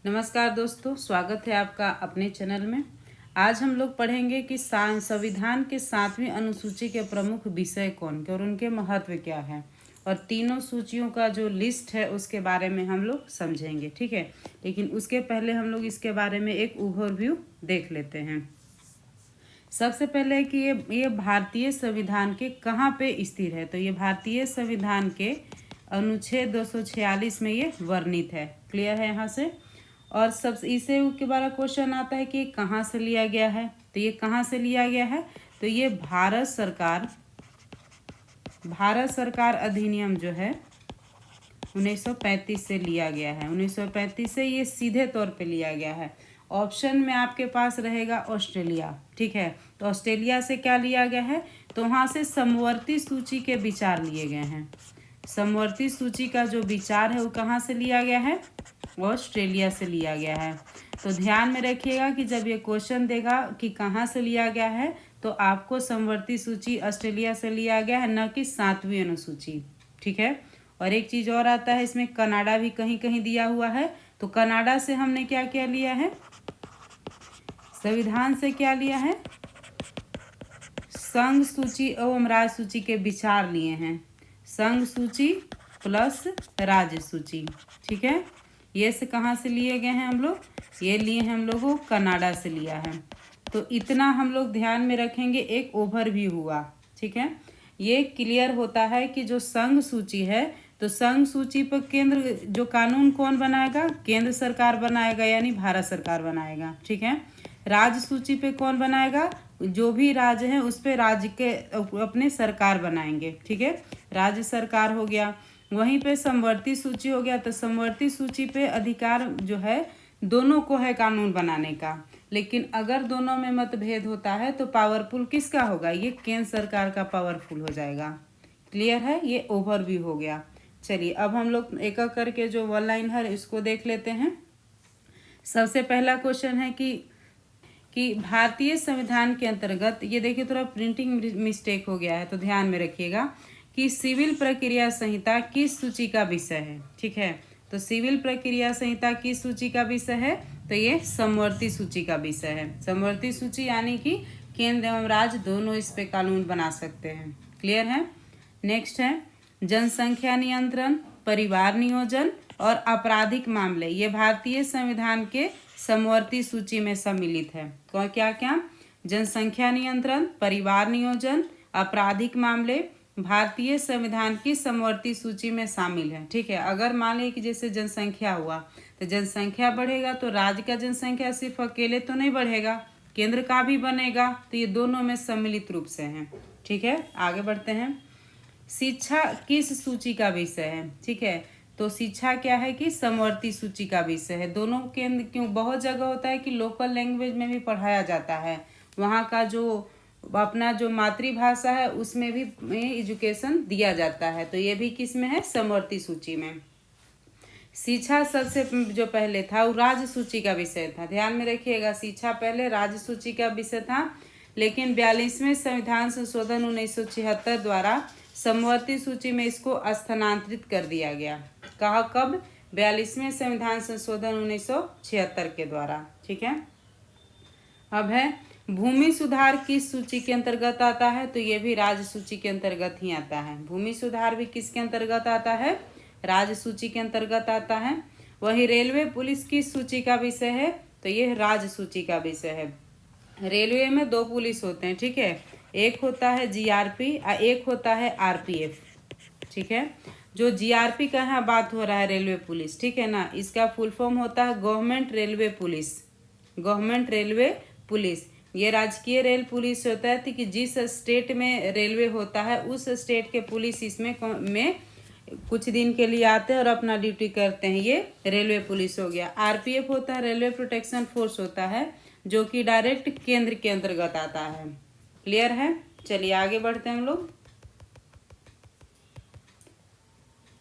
नमस्कार दोस्तों, स्वागत है आपका अपने चैनल में। आज हम लोग पढ़ेंगे कि संविधान के 7वीं अनुसूची के प्रमुख विषय कौन के और उनके महत्व क्या है, और तीनों सूचियों का जो लिस्ट है उसके बारे में हम लोग समझेंगे। ठीक है, लेकिन उसके पहले हम लोग इसके बारे में एक ओवरव्यू देख लेते हैं। सबसे पहले कि ये भारतीय संविधान के कहाँ पे स्थिर है, तो ये भारतीय संविधान के अनुच्छेद 246 में ये वर्णित है। क्लियर है यहाँ से। और सब इसे के बारे में क्वेश्चन आता है कि ये कहाँ से लिया गया है, तो ये कहाँ से लिया गया है, तो ये भारत सरकार अधिनियम जो है 1935 से लिया गया है। 1935 से ये सीधे तौर पे लिया गया है। ऑप्शन में आपके पास रहेगा ऑस्ट्रेलिया। ठीक है, तो ऑस्ट्रेलिया से क्या लिया गया है, तो वहाँ से समवर्ती सूची के विचार लिए गए हैं। समवर्ती सूची का जो विचार है वो कहाँ से लिया गया है, ऑस्ट्रेलिया से लिया गया है। तो ध्यान में रखिएगा कि जब ये क्वेश्चन देगा कि कहाँ से लिया गया है, तो आपको समवर्ती सूची ऑस्ट्रेलिया से लिया गया है, न कि 7वीं अनुसूची। ठीक है, और एक चीज़ और आता है इसमें, कनाडा भी कहीं कहीं दिया हुआ है। तो कनाडा से हमने क्या क्या लिया है, संविधान से क्या लिया है, संघ सूची एवं राज्य सूची के विचार लिए हैं। संघ सूची प्लस राज्य सूची। ठीक है, ये से कहाँ से लिए गए हैं हम लोग, ये लिए हैं हम लोगों कनाडा से लिया है। तो इतना हम लोग ध्यान में रखेंगे, एक ओवरव्यू हुआ। ठीक है, ये क्लियर होता है कि जो संघ सूची है, तो संघ सूची पर केंद्र जो कानून कौन बनाएगा, केंद्र सरकार बनाएगा, यानी भारत सरकार बनाएगा। ठीक है, राज्य सूची पे कौन बनाएगा, जो भी राज्य है उस पे राज्य के अपने सरकार बनाएंगे। ठीक है, राज्य सरकार हो गया। वहीं पे समवर्ती सूची हो गया, तो समवर्ती सूची पे अधिकार जो है दोनों को है कानून बनाने का, लेकिन अगर दोनों में मतभेद होता है तो पावरफुल किसका होगा, ये केंद्र सरकार का पावरफुल हो जाएगा। क्लियर है, ये ओवरव्यू हो गया। चलिए अब हम लोग एक एक करके जो वन लाइन है इसको देख लेते हैं। सबसे पहला क्वेश्चन है कि भारतीय संविधान के अंतर्गत, ये देखिए थोड़ा प्रिंटिंग मिस्टेक हो गया है तो ध्यान में रखिएगा, कि सिविल प्रक्रिया संहिता किस सूची का विषय है। ठीक है, तो सिविल प्रक्रिया संहिता किस सूची का विषय है, तो ये समवर्ती सूची का विषय है। समवर्ती सूची यानी कि केंद्र एवं राज्य दोनों इस पे कानून बना सकते हैं। क्लियर है। नेक्स्ट है जनसंख्या नियंत्रण, परिवार नियोजन और आपराधिक मामले, ये भारतीय संविधान के समवर्ती सूची में सम्मिलित है। क्या क्या, जनसंख्या नियंत्रण, परिवार नियोजन, आपराधिक मामले भारतीय संविधान की समवर्ती सूची में शामिल है। ठीक है, अगर मान लीजिए कि जैसे जनसंख्या हुआ, तो जनसंख्या बढ़ेगा तो राज्य का जनसंख्या सिर्फ अकेले तो नहीं बढ़ेगा, केंद्र का भी बनेगा, तो ये दोनों में सम्मिलित रूप से हैं। ठीक है, आगे बढ़ते हैं। शिक्षा किस सूची का विषय है। ठीक है, तो शिक्षा क्या है कि समवर्ती सूची का विषय है। दोनों केंद्र, क्यों बहुत जगह होता है कि लोकल लैंग्वेज में भी पढ़ाया जाता है, वहाँ का जो अपना जो मातृभाषा है उसमें भी एजुकेशन दिया जाता है, तो ये भी किस में है, समवर्ती सूची में। शिक्षा सबसे जो पहले था वो राज्य सूची का विषय था। ध्यान में रखिएगा, शिक्षा पहले राज्य सूची का विषय था, लेकिन 42वें संविधान संशोधन 1976 द्वारा समवर्ती सूची में इसको स्थानांतरित कर दिया गया। कहा कब, 42वें संविधान संशोधन 1976 के द्वारा। ठीक है, अब है भूमि सुधार किस सूची के अंतर्गत आता है, तो ये भी राज्य सूची के अंतर्गत ही आता है। भूमि सुधार भी किसके अंतर्गत आता है, राज्य सूची के अंतर्गत आता है। वही रेलवे पुलिस किस सूची का विषय है, तो ये राज्य सूची का विषय है। रेलवे में 2 पुलिस होते हैं। ठीक है, एक होता है जीआरपी और एक होता है आरपीएफ। ठीक है, जो जीआरपी का यहाँ बात हो रहा है रेलवे पुलिस, ठीक है ना, इसका फुल फॉर्म होता है government railway police. Government railway police ये राजकीय रेल पुलिस होता है कि जिस स्टेट में रेलवे होता है उस स्टेट के पुलिस इसमें में कुछ दिन के लिए आते हैं और अपना ड्यूटी करते हैं, ये रेलवे पुलिस हो गया। आरपीएफ होता है रेलवे प्रोटेक्शन फोर्स होता है, जो कि डायरेक्ट केंद्र के अंतर्गत आता है। क्लियर है, चलिए आगे बढ़ते हैं हम लोग।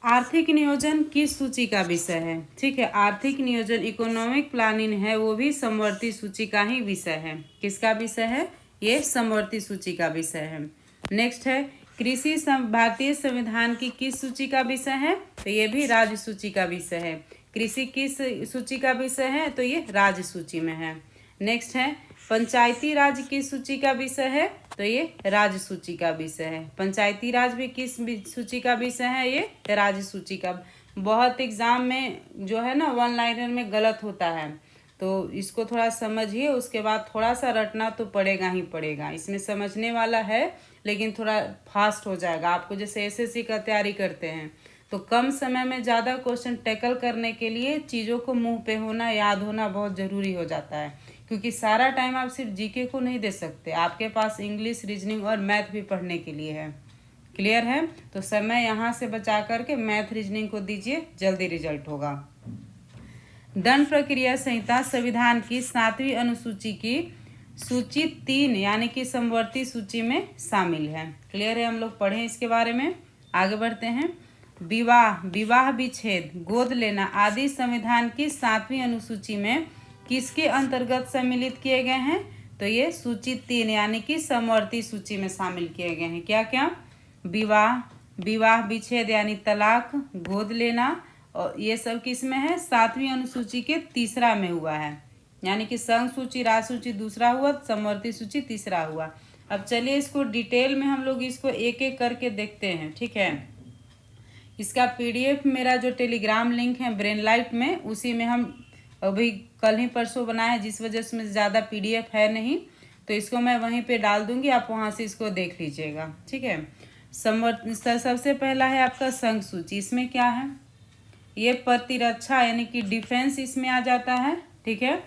आर्थिक नियोजन किस सूची का विषय है। ठीक है, आर्थिक नियोजन इकोनॉमिक प्लानिंग है, वो भी समवर्ती सूची का ही विषय है। किसका विषय है, ये समवर्ती सूची का विषय है। नेक्स्ट है कृषि भारतीय संविधान की किस सूची का विषय है, तो ये भी राज्य सूची का विषय है। कृषि किस सूची का विषय है, तो ये राज्य सूची में है। नेक्स्ट है पंचायती राज किस सूची का विषय है, तो ये राज्य सूची का विषय है। पंचायती राज भी किस सूची का विषय है, ये राज्य सूची का। बहुत एग्जाम में जो है ना वन लाइनर में गलत होता है, तो इसको थोड़ा समझिए, उसके बाद थोड़ा सा रटना तो पड़ेगा ही पड़ेगा। इसमें समझने वाला है लेकिन थोड़ा फास्ट हो जाएगा आपको, जैसे एसएससी का तैयारी करते हैं तो कम समय में ज़्यादा क्वेश्चन टैकल करने के लिए चीज़ों को मुंह पे होना, याद होना बहुत ज़रूरी हो जाता है, क्योंकि सारा टाइम आप सिर्फ जीके को नहीं दे सकते, आपके पास इंग्लिश, रीजनिंग और मैथ भी पढ़ने के लिए है। क्लियर है? तो समय यहाँ से बचा करके मैथ रीजनिंग को दीजिए, जल्दी रिजल्ट होगा। दंड प्रक्रिया संहिता संविधान की 7वीं अनुसूची की सूची 3 यानी कि समवर्ती सूची में शामिल है। क्लियर है? हम लोग पढ़ें इसके बारे में, आगे बढ़ते हैं। विवाह, विवाह विच्छेद, गोद लेना आदि संविधान की 7वीं अनुसूची में किसके अंतर्गत सम्मिलित किए गए हैं, तो ये सूची 3 यानी कि समवर्ती सूची में शामिल किए गए हैं। क्या क्या? विवाह, विवाह विच्छेद यानी तलाक, गोद लेना, और ये सब किस में है, 7वीं अनुसूची के तीसरा में हुआ है, यानी कि संघ सूची, राज सूची दूसरा हुआ, समवर्ती सूची तीसरा हुआ। अब चलिए इसको डिटेल में हम लोग इसको एक एक करके देखते हैं, ठीक है। इसका पीडीएफ मेरा जो टेलीग्राम लिंक है ब्रेनलाइट में, उसी में हम अभी कल ही परसों बनाए हैं, जिस वजह से ज़्यादा पीडीएफ है नहीं, तो इसको मैं वहीं पे डाल दूंगी, आप वहाँ से इसको देख लीजिएगा, ठीक है। सबसे पहला है आपका संघ सूची। इसमें क्या है, ये प्रतिरक्षा यानी कि डिफेंस इसमें आ जाता है, ठीक है।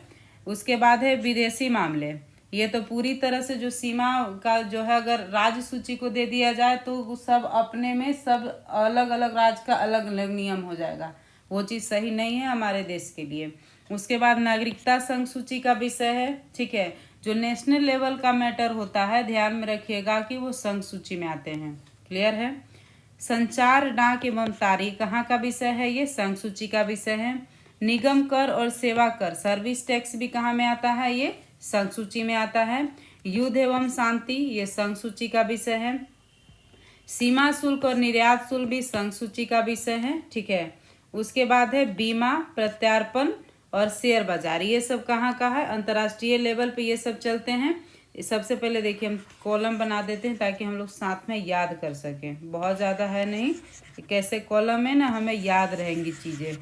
उसके बाद है विदेशी मामले, ये तो पूरी तरह से जो सीमा का जो है, अगर राज्य सूची को दे दिया जाए तो सब अपने में सब अलग अलग राज्य का अलग अलग नियम हो जाएगा, वो चीज़ सही नहीं है हमारे देश के लिए। उसके बाद नागरिकता संघ सूची का विषय है, ठीक है। जो नेशनल लेवल का मैटर होता है, ध्यान में रखिएगा कि वो संघ सूची में आते हैं। क्लियर है? संचार, डाक एवं तारी कहाँ का विषय है, ये संघ सूची का विषय है। निगम कर और सेवा कर, सर्विस टैक्स भी कहाँ में आता है, ये संघ सूची में आता है। युद्ध एवं शांति, ये संघ सूची का विषय है। सीमा शुल्क और निर्यात शुल्क भी संघ सूची का विषय है, ठीक है। उसके बाद है बीमा, प्रत्यार्पण और शेयर बाजार, ये सब कहाँ का है, अंतर्राष्ट्रीय लेवल पे ये सब चलते हैं। सबसे पहले देखिए हम कॉलम बना देते हैं ताकि हम लोग साथ में याद कर सकें, बहुत ज़्यादा है नहीं, कैसे कॉलम में ना हमें याद रहेंगी चीज़ें,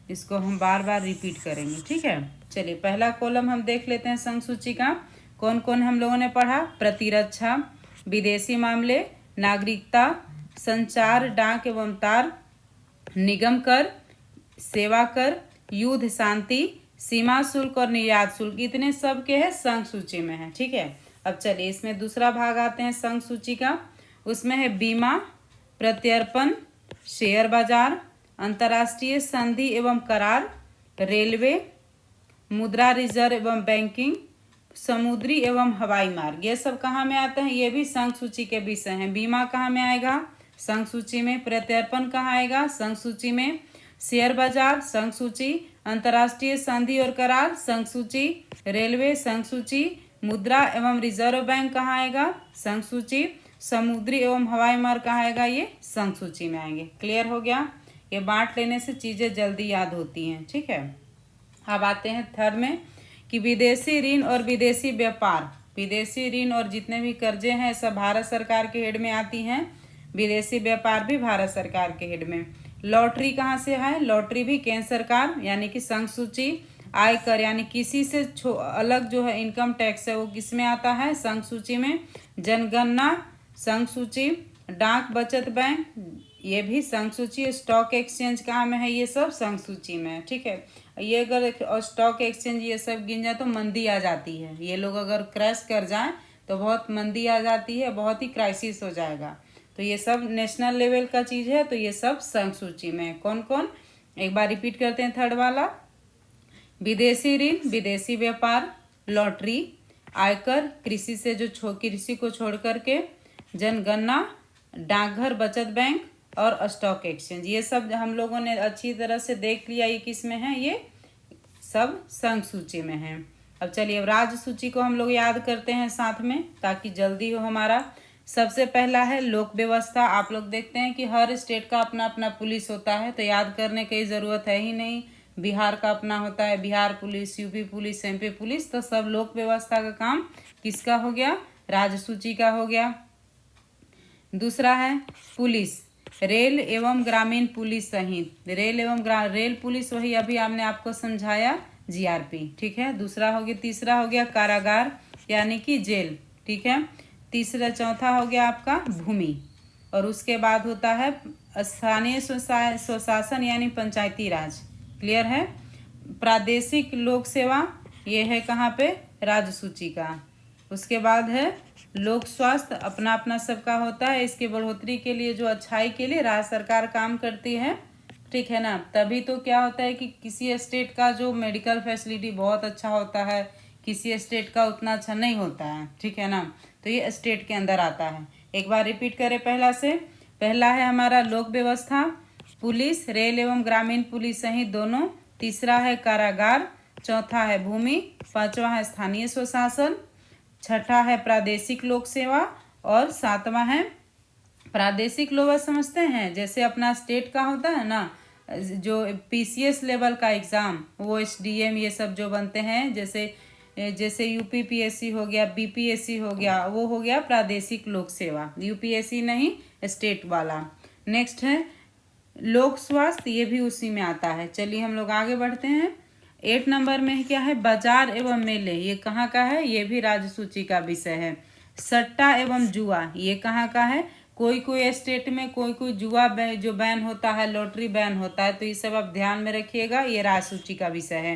इसको हम बार बार रिपीट करेंगे, ठीक है। चलिए पहला कॉलम हम देख लेते हैं संघ सूची का, कौन कौन हम लोगों ने पढ़ा। प्रतिरक्षा, विदेशी मामले, नागरिकता, संचार, डाक एवं तार, निगम कर, सेवा कर, युद्ध शांति, सीमा शुल्क और निर्यात शुल्क, इतने सब के हैं संघ सूची में है, ठीक है। अब चलिए इसमें दूसरा भाग आते हैं संघ सूची का, उसमें है बीमा, प्रत्यर्पण, शेयर बाजार, अंतर्राष्ट्रीय संधि एवं करार, रेलवे, मुद्रा रिजर्व एवं बैंकिंग, समुद्री एवं हवाई मार्ग, ये सब कहाँ में आते हैं, ये भी संघ सूची के विषय हैं। बीमा कहाँ में आएगा, संघ सूची में। प्रत्यर्पण कहाँ आएगा, संघ सूची में। शेयर बाजार संघ सूची, अंतर्राष्ट्रीय संधि और करार संघ सूची, रेलवे संघ सूची, मुद्रा एवं रिजर्व बैंक कहाँ आएगा, संघ सूची, समुद्री एवं हवाई मार्ग कहाँ आएगा, ये संघ सूची में आएंगे। क्लियर हो गया? ये बांट लेने से चीज़ें जल्दी याद होती हैं, ठीक है। अब आते हैं थर्ड में कि विदेशी ऋण और विदेशी व्यापार, विदेशी ऋण और जितने भी कर्जे हैं सब भारत सरकार के हेड में आती हैं, विदेशी व्यापार भी भारत सरकार के हेड में। लॉटरी कहाँ से है, लॉटरी भी केंद्र सरकार यानी कि संघ सूची। आयकर यानी किसी से अलग जो है इनकम टैक्स है वो किस में आता है, संघ सूची में। जनगणना संघ सूची, डाक बचत बैंक ये भी संघ सूची। स्टॉक एक्सचेंज कहाँ में है, ये सब संघ सूची में है, ठीक है। ये अगर स्टॉक एक्सचेंज ये सब गिन जाए तो मंदी आ जाती है, ये लोग अगर क्रैश कर जाए तो बहुत मंदी आ जाती है, बहुत ही क्राइसिस हो जाएगा। तो ये सब नेशनल लेवल का चीज़ है, तो ये सब संघ सूची में है। कौन कौन, एक बार रिपीट करते हैं थर्ड वाला। विदेशी ऋण, विदेशी व्यापार, लॉटरी, आयकर कृषि से जो कृषि को छोड़ करके, जनगणना, डाकघर बचत बैंक और स्टॉक एक्सचेंज, ये सब हम लोगों ने अच्छी तरह से देख लिया, ये किस में है, ये सब संघ सूची में है। अब चलिए अब राज्य सूची को हम लोग याद करते हैं साथ में ताकि जल्दी हो हमारा। सबसे पहला है लोक व्यवस्था। आप लोग देखते हैं कि हर स्टेट का अपना अपना पुलिस होता है, तो याद करने की ज़रूरत है ही नहीं। बिहार का अपना होता है Bihar police, UP police, MP police, तो सब लोक व्यवस्था का काम किसका हो गया? राजसूची का हो गया। दूसरा है पुलिस, रेल एवं ग्रामीण पुलिस सहित। रेल पुलिस वही अभी हमने आपको समझाया, जीआरपी, ठीक है। दूसरा हो गया, तीसरा हो गया कारागार यानी कि जेल, ठीक है। चौथा हो गया आपका भूमि, और उसके बाद होता है स्थानीय स्वशासन यानी पंचायती राज। क्लियर है। प्रादेशिक लोक सेवा, ये है कहाँ पे? राजसूची का। उसके बाद है लोक स्वास्थ्य, अपना अपना सबका होता है। इसके बढ़ोतरी के लिए, जो अच्छाई के लिए राज्य सरकार काम करती है, ठीक है ना। तभी तो क्या होता है कि किसी स्टेट का जो मेडिकल फैसिलिटी बहुत अच्छा होता है, किसी स्टेट का उतना अच्छा नहीं होता है, ठीक है ना। तो ये स्टेट के अंदर आता है। एक बार रिपीट करें पहला से। पहला है हमारा लोक व्यवस्था, पुलिस, रेल एवं ग्रामीण पुलिस सहित दोनों। तीसरा है कारागार। चौथा है भूमि। पांचवा है स्थानीय स्वशासन। छठा है प्रादेशिक लोक सेवा। और सातवां है प्रादेशिक लोक, समझते हैं जैसे अपना स्टेट का होता है ना, जो पीसीएस लेवल का एग्ज़ाम, वो एसडीएम ये सब जो बनते हैं, जैसे यूपी पीएससी हो गया, बीपीएससी हो गया, वो हो गया प्रादेशिक लोक सेवा, यूपीएससी नहीं, स्टेट वाला। नेक्स्ट है लोक स्वास्थ्य, ये भी उसी में आता है। चलिए हम लोग आगे बढ़ते हैं। 8 नंबर में क्या है? बाजार एवं मेले, ये कहाँ का है? ये भी राजसूची का विषय है। सट्टा एवं जुआ, ये कहाँ का है? कोई कोई स्टेट में कोई जुआ जो बैन होता है, लॉटरी बैन होता है, तो ये सब आप ध्यान में रखिएगा, ये राजसूची का विषय है।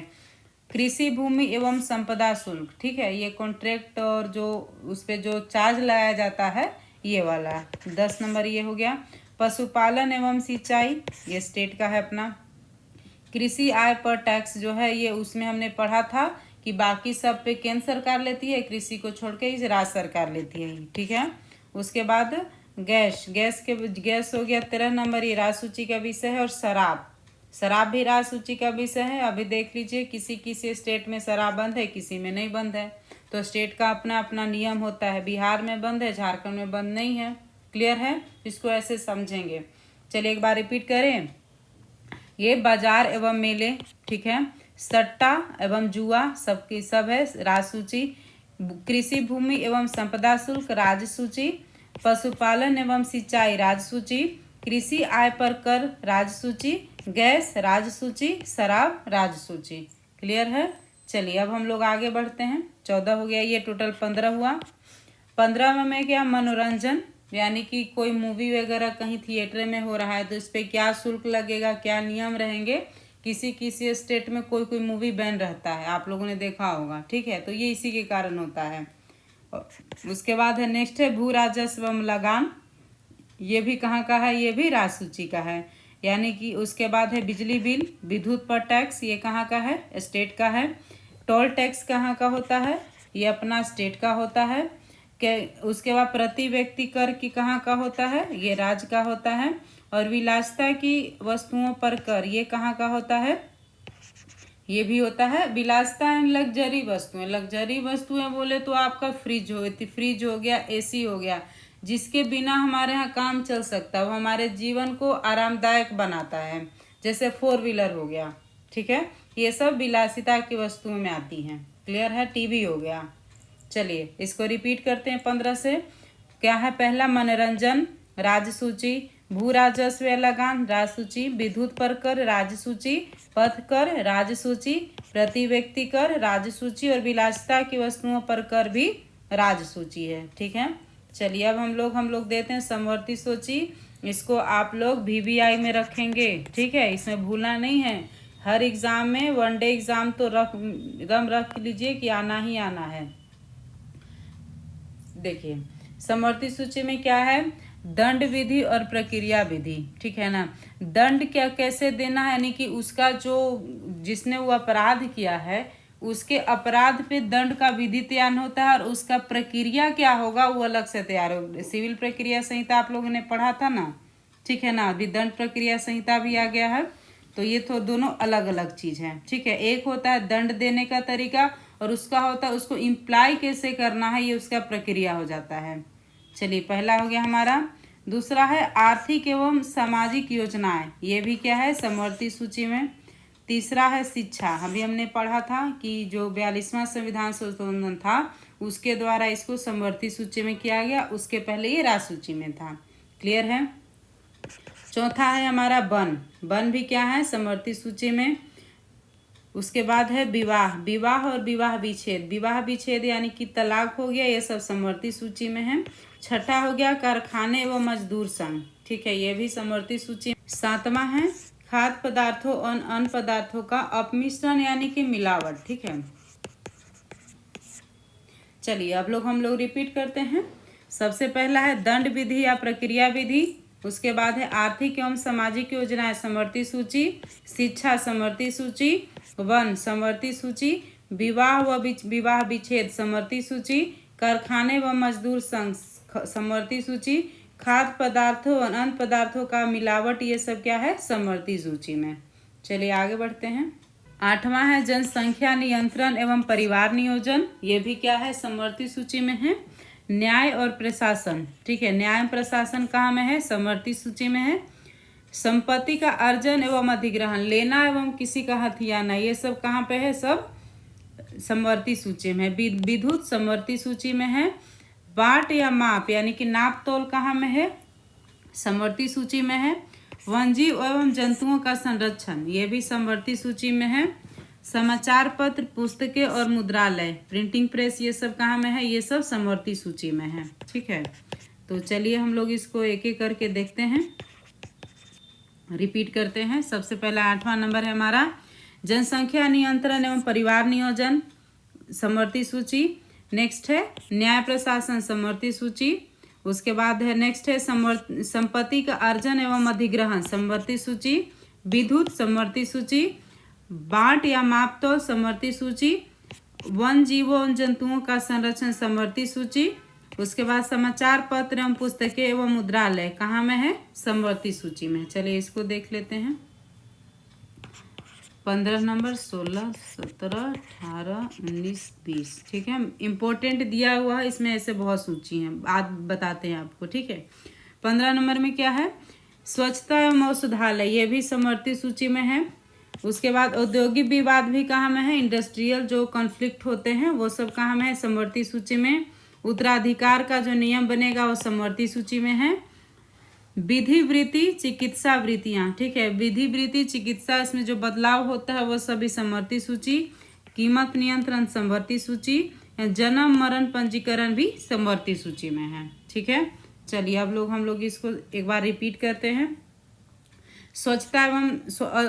कृषि भूमि एवं संपदा शुल्क, ठीक है, ये कॉन्ट्रैक्ट और जो उस पर जो चार्ज लगाया जाता है, ये वाला। 10 नंबर ये हो गया। पशुपालन एवं सिंचाई, ये स्टेट का है अपना। कृषि आय पर टैक्स जो है, ये उसमें हमने पढ़ा था कि बाकी सब पे केंद्र सरकार लेती है, कृषि को छोड़ के इसे राज्य सरकार लेती है, ठीक है। उसके बाद गैस हो गया 13 नंबर, ये राजसूची का विषय है। और शराब भी राजसूची का विषय है। अभी देख लीजिए, किसी किसी स्टेट में शराब बंद है, किसी में नहीं बंद है, तो स्टेट का अपना अपना नियम होता है। बिहार में बंद है, झारखंड में बंद नहीं है। क्लियर है, इसको ऐसे समझेंगे। चलिए एक बार रिपीट करें। ये बाजार एवं मेले, ठीक है, सट्टा एवं जुआ सबकी सब है राजसूची। कृषि भूमि एवं संपदा शुल्क राजसूची। पशुपालन एवं सिंचाई राजसूची। कृषि आय पर कर राजसूची। गैस राजसूची। शराब राजसूची। क्लियर है। चलिए अब हम लोग आगे बढ़ते हैं। 14 हो गया, ये टोटल 15 हुआ। 15 में क्या? मनोरंजन, यानी कि कोई मूवी वगैरह कहीं थिएटर में हो रहा है तो इस पर क्या शुल्क लगेगा, क्या नियम रहेंगे। किसी किसी स्टेट में कोई मूवी बैन रहता है, आप लोगों ने देखा होगा, ठीक है, तो ये इसी के कारण होता है। उसके बाद है नेक्स्ट है भू राजस्व एवं लगान, ये भी कहाँ का है? ये भी राजसूची का है। यानी कि उसके बाद है बिजली बिल, विद्युत पर टैक्स, ये कहाँ का है? स्टेट का है। टोल टैक्स कहाँ का होता है? ये अपना स्टेट का होता है। उसके बाद प्रति व्यक्ति कर की कहाँ का होता है? ये राज्य का होता है। और विलासिता की वस्तुओं पर कर, ये कहाँ का होता है? ये भी होता है। विलासिता एंड लग्जरी वस्तुएं बोले तो आपका फ्रिज हो गया, एसी हो गया, जिसके बिना हमारे यहाँ काम चल सकता है, वो हमारे जीवन को आरामदायक बनाता है। जैसे 4 व्हीलर हो गया, ठीक है, ये सब विलासिता की वस्तुओं में आती हैं। क्लियर है। टीवी हो गया। चलिए इसको रिपीट करते हैं 15 से। क्या है? पहला मनोरंजन राजसूची, भू राजस्व लगान राजसूची, विद्युत पर कर राजसूची, पथ कर राजसूची, प्रति व्यक्ति कर राजसूची, और विलासिता की वस्तुओं पर कर भी राजसूची है, ठीक है। चलिए अब हम लोग देते हैं समवर्ती सूची। इसको आप लोग VVI में रखेंगे, ठीक है, इसमें भूलना नहीं है। हर एग्जाम में 1 डे एग्जाम तो रख लीजिए कि आना ही आना है। देखिए समवर्ती सूची में क्या है? दंड विधि और प्रक्रिया विधि, ठीक है ना। दंड क्या कैसे देना है, यानी कि उसका जो जिसने वो अपराध किया है उसके अपराध पे दंड का विधि तैयार होता है, और उसका प्रक्रिया क्या होगा वो अलग से तैयार होगा। सिविल प्रक्रिया संहिता आप लोगों ने पढ़ा था ना, ठीक है ना। अभी दंड प्रक्रिया संहिता भी आ गया है, तो ये तो दोनों अलग अलग चीज है, ठीक है। एक होता है दंड देने का तरीका, और उसका होता है उसको इम्प्लाई कैसे करना है, ये उसका प्रक्रिया हो जाता है, चलिए पहला हो गया हमारा। दूसरा है आर्थिक एवं सामाजिक योजनाएं, ये भी क्या है समवर्ती सूची में। तीसरा है शिक्षा, अभी हमने पढ़ा था कि जो 42वां संविधान संशोधन था उसके द्वारा इसको समवर्ती सूची में किया गया, उसके पहले ये राज्य सूची में था। क्लियर है। चौथा है हमारा वन, वन भी क्या है समवर्ती सूची में। उसके बाद है विवाह, विवाह और विवाह विच्छेद, विवाह विच्छेद यानी कि तलाक हो गया, ये सब समवर्ती सूची में है। छठा हो गया कारखाने एवं मजदूर संघ, ठीक है, ये भी समवर्ती सूची। सातवां है खाद्य पदार्थों और अन्य पदार्थों का अपमिश्रण यानी कि मिलावट, ठीक है। चलिए अब हम लोग रिपीट करते हैं। सबसे पहला है दंड विधि या प्रक्रिया विधि, उसके बाद है आर्थिक एवं सामाजिक योजनाएं समवर्ती सूची, शिक्षा समवर्ती सूची, वन समवर्ती सूची, विवाह व विवाह विच्छेद समवर्ती सूची, कारखाने व मजदूर संघ समवर्ती सूची, खाद्य पदार्थों और अन्य पदार्थों का मिलावट, ये सब क्या है समवर्ती सूची में। चलिए आगे बढ़ते हैं। आठवां है जनसंख्या नियंत्रण एवं परिवार नियोजन, ये भी क्या है समवर्ती सूची में है। न्याय और प्रशासन, ठीक है, न्याय प्रशासन कहाँ में है समवर्ती सूची में है। संपत्ति का अर्जन एवं अधिग्रहण, लेना एवं किसी का हथियाना, ये सब कहाँ पे है सब समवर्ती सूची में। विद्युत समवर्ती सूची में है। बाट या माप यानी कि नाप तोल कहाँ में है समवर्ती सूची में है। वन्यजीव एवं जंतुओं का संरक्षण, ये भी समवर्ती सूची में है। समाचार पत्र, पुस्तकें और मुद्रालय, प्रिंटिंग प्रेस, ये सब कहाँ में है, ये सब समवर्ती सूची में है, ठीक है। तो चलिए हम लोग इसको एक एक करके देखते हैं, रिपीट करते हैं। सबसे पहला 8वां नंबर है हमारा जनसंख्या नियंत्रण एवं परिवार नियोजन समवर्ती सूची। नेक्स्ट है न्याय प्रशासन समवर्ती सूची। उसके बाद है नेक्स्ट है संपत्ति का अर्जन एवं अधिग्रहण समवर्ती सूची। विद्युत समवर्ती सूची। बांट या माप तोल समवर्ती सूची। वन जीवों एवं जंतुओं का संरक्षण समवर्ती सूची। उसके बाद समाचार पत्र एवं पुस्तकें एवं मुद्रालय कहाँ में है समवर्ती सूची में। चलिए इसको देख लेते हैं। 15 नंबर, 16, 17, 18, 19, 20, ठीक है। इम्पोर्टेंट दिया हुआ है, इसमें ऐसे बहुत सूची हैं, आज बताते हैं आपको, ठीक है। 15 नंबर में क्या है स्वच्छता एवं औषधालय, ये भी समवर्ती सूची में है। उसके बाद औद्योगिक विवाद भी कहाँ में है, इंडस्ट्रियल जो कॉन्फ्लिक्ट होते हैं वो सब कहाँ में है समवर्ती सूची में। उत्तराधिकार का जो नियम बनेगा वो समवर्ती सूची में है। विधि वृत्ति चिकित्सा वृत्तियाँ, ठीक है, विधि वृत्ति चिकित्सा, इसमें जो बदलाव होता है वो सभी समवर्ती सूची। कीमत नियंत्रण समवर्ती सूची। जन्म मरण पंजीकरण भी समवर्ती सूची में है, ठीक है। चलिए अब हम लोग इसको एक बार रिपीट करते हैं। स्वच्छता एवं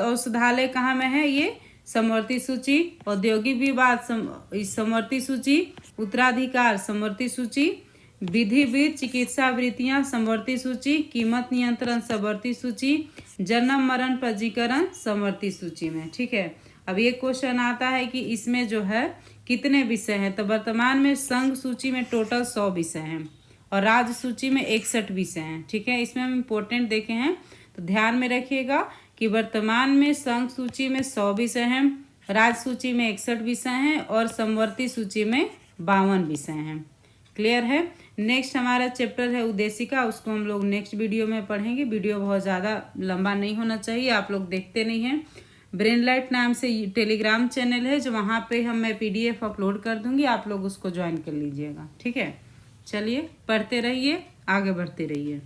औषधालय कहाँ में है, ये समवर्ती सूची। औद्योगिक विवाद समवर्ती सूची। उत्तराधिकार समवर्ती सूची। विधिविध चिकित्सा वृत्तियां समवर्ती सूची। कीमत नियंत्रण समवर्ती सूची। जन्म मरण पंजीकरण समवर्ती सूची में, ठीक है। अब ये क्वेश्चन आता है कि इसमें जो है कितने विषय हैं, तो वर्तमान में संघ सूची में टोटल 100 विषय हैं और राज्य सूची में 61 विषय हैं, ठीक है। इसमें हम इम्पोर्टेंट देखे हैं तो ध्यान में रखिएगा कि वर्तमान में संघ सूची में 100 विषय हैं, राज्य सूची में 61 विषय हैं और समवर्ती सूची में 52 विषय हैं। क्लियर है। नेक्स्ट हमारा चैप्टर है उद्देशिका, उसको हम लोग नेक्स्ट वीडियो में पढ़ेंगे। वीडियो बहुत ज़्यादा लंबा नहीं होना चाहिए, आप लोग देखते नहीं हैं। ब्रेनलाइट नाम से टेलीग्राम चैनल है जो वहाँ पे मैं PDF अपलोड कर दूंगी, आप लोग उसको ज्वाइन कर लीजिएगा, ठीक है। चलिए पढ़ते रहिए, आगे बढ़ते रहिए।